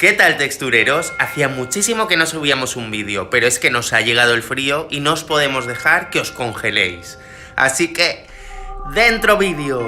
¿Qué tal, textureros? Hacía muchísimo que no subíamos un vídeo, pero es que nos ha llegado el frío y no os podemos dejar que os congeléis. Así que, ¡dentro vídeo!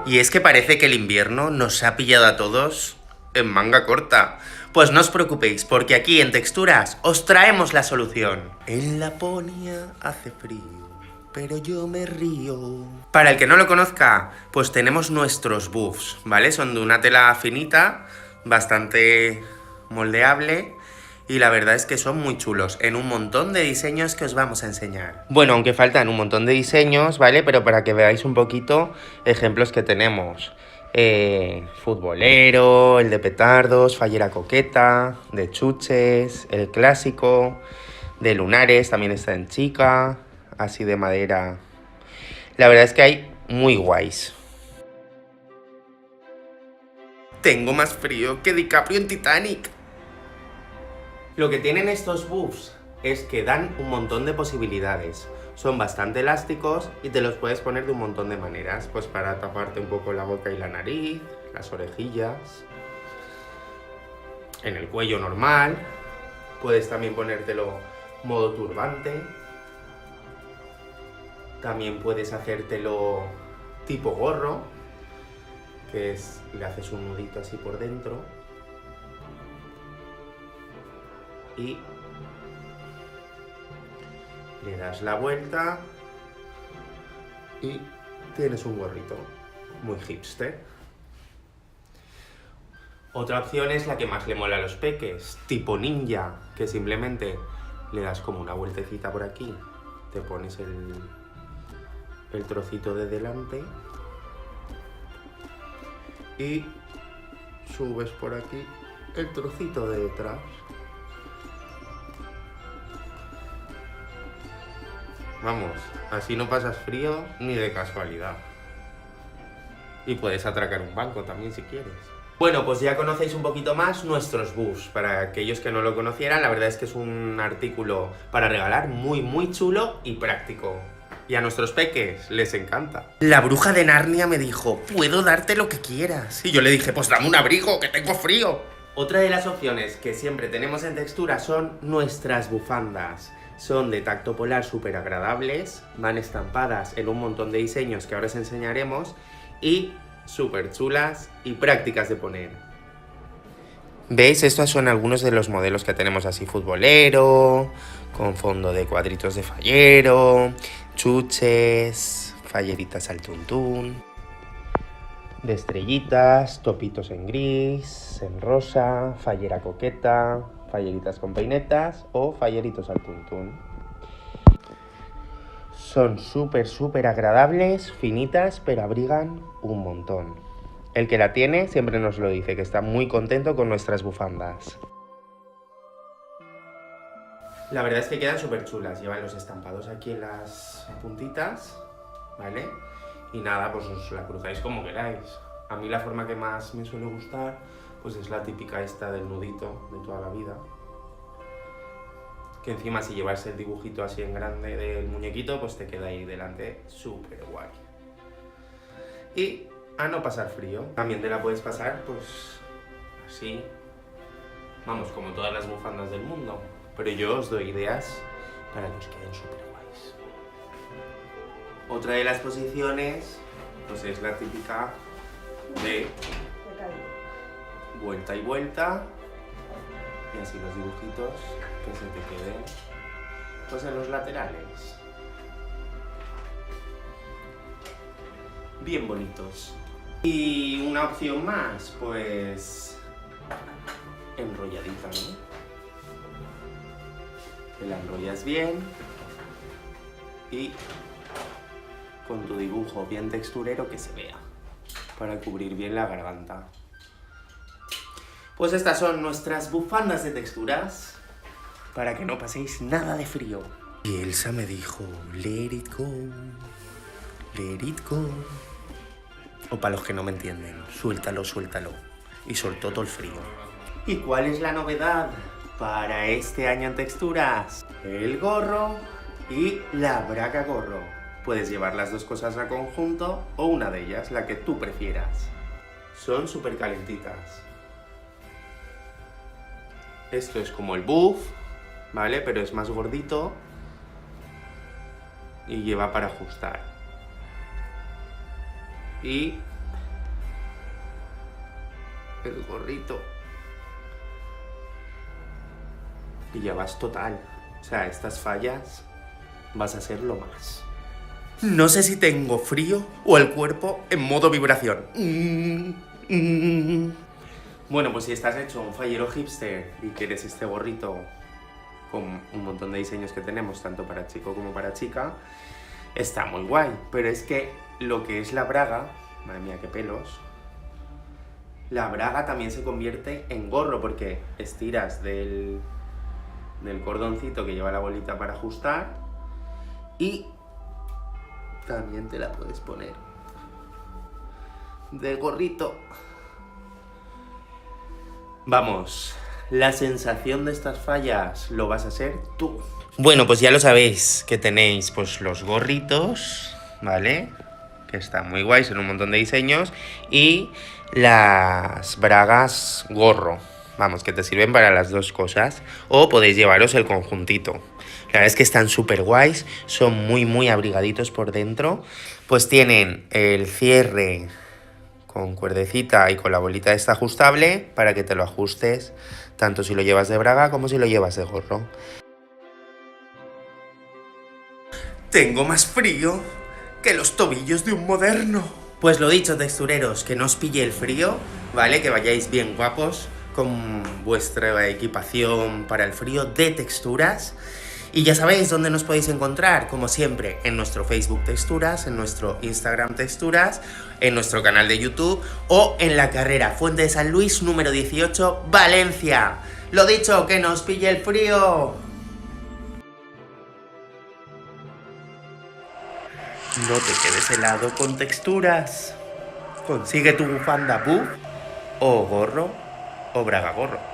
Y es que parece que el invierno nos ha pillado a todos en manga corta. Pues no os preocupéis, porque aquí en Texturas os traemos la solución. En Laponia hace frío, pero yo me río. Para el que no lo conozca, pues tenemos nuestros buffs, ¿vale? Son de una tela finita, bastante moldeable, y la verdad es que son muy chulos, en un montón de diseños que os vamos a enseñar. Bueno, aunque faltan un montón de diseños, ¿vale? Pero para que veáis un poquito ejemplos que tenemos. Futbolero, el de petardos, fallera coqueta, de chuches, el clásico, de lunares, también está en chica, así de madera. La verdad es que hay muy guays. Tengo más frío que DiCaprio en Titanic. Lo que tienen estos buffs es que dan un montón de posibilidades. Son bastante elásticos y te los puedes poner de un montón de maneras. Pues para taparte un poco la boca y la nariz, las orejillas, en el cuello normal. Puedes también ponértelo modo turbante. También puedes hacértelo tipo gorro, que es, le haces un nudito así por dentro. Y le das la vuelta y tienes un gorrito muy hipster. Otra opción es la que más le mola a los peques, tipo ninja, que simplemente le das como una vueltecita por aquí, te pones el trocito de delante y subes por aquí el trocito de detrás. Vamos, así no pasas frío ni de casualidad. Y puedes atracar un banco también si quieres. Bueno, pues ya conocéis un poquito más nuestros buffs. Para aquellos que no lo conocieran, la verdad es que es un artículo para regalar muy chulo y práctico. Y a nuestros peques les encanta. La bruja de Narnia me dijo, puedo darte lo que quieras. Y yo le dije, pues dame un abrigo, que tengo frío. Otra de las opciones que siempre tenemos en Textura son nuestras bufandas. Son de tacto polar súper agradables, van estampadas en un montón de diseños que ahora os enseñaremos y súper chulas y prácticas de poner. ¿Veis? Estos son algunos de los modelos que tenemos así: futbolero, con fondo de cuadritos de fallero, chuches, falleritas al tuntún, de estrellitas, topitos en gris, en rosa, fallera coqueta, falleritas con peinetas o falleritos al tuntún. Son súper agradables, finitas, pero abrigan un montón. El que la tiene siempre nos lo dice, que está muy contento con nuestras bufandas. La verdad es que quedan súper chulas, llevan los estampados aquí en las puntitas, ¿vale? Y nada, pues os la cruzáis como queráis. A mí la forma que más me suele gustar pues es la típica esta del nudito de toda la vida. Que encima si llevas el dibujito así en grande del muñequito, pues te queda ahí delante súper guay. Y a no pasar frío. También te la puedes pasar pues así, vamos, como todas las bufandas del mundo. Pero yo os doy ideas para que os queden súper guays. Otra de las posiciones pues es la típica de vuelta y vuelta, y así los dibujitos que se te queden pues en los laterales bien bonitos. Y una opción más, pues enrolladita, ¿no? Te la enrollas bien y con tu dibujo bien texturero que se vea, para cubrir bien la garganta. Pues estas son nuestras bufandas de Texturas, para que no paséis nada de frío. Y Elsa me dijo, let it go, let it go. O para los que no me entienden, suéltalo. Y soltó todo el frío. ¿Y cuál es la novedad para este año en Texturas? El gorro y la braga gorro. Puedes llevar las dos cosas a conjunto o una de ellas, la que tú prefieras. Son súper calentitas. Esto es como el buff, ¿vale? Pero es más gordito y lleva para ajustar. Y el gorrito. Y ya vas total. O sea, estas fallas vas a ser lo más. No sé si tengo frío o el cuerpo en modo vibración. Bueno, pues si estás hecho un fallero hipster y quieres este gorrito con un montón de diseños que tenemos, tanto para chico como para chica, está muy guay. Pero es que lo que es la braga, madre mía, qué pelos, la braga también se convierte en gorro porque estiras del cordoncito que lleva la bolita para ajustar y también te la puedes poner de gorrito. Vamos, la sensación de estas fallas lo vas a ser tú. Bueno, pues ya lo sabéis, que tenéis pues los gorritos, ¿vale? Que están muy guays, son un montón de diseños. Y las bragas gorro, vamos, que te sirven para las dos cosas. O podéis llevaros el conjuntito. La verdad es que están súper guays, son muy abrigaditos por dentro. Pues tienen el cierre con cuerdecita y con la bolita esta ajustable para que te lo ajustes tanto si lo llevas de braga como si lo llevas de gorro. Tengo más frío que los tobillos de un moderno. Pues lo dicho, textureros, que no os pille el frío, ¿vale? Que vayáis bien guapos con vuestra equipación para el frío de texturas. Y ya sabéis dónde nos podéis encontrar, como siempre, en nuestro Facebook Texturas, en nuestro Instagram Texturas, en nuestro canal de YouTube o en la carrera Fuente de San Luis número 18, Valencia. Lo dicho, que nos pille el frío. No te quedes helado con texturas. Consigue tu bufanda buff o gorro o braga gorro.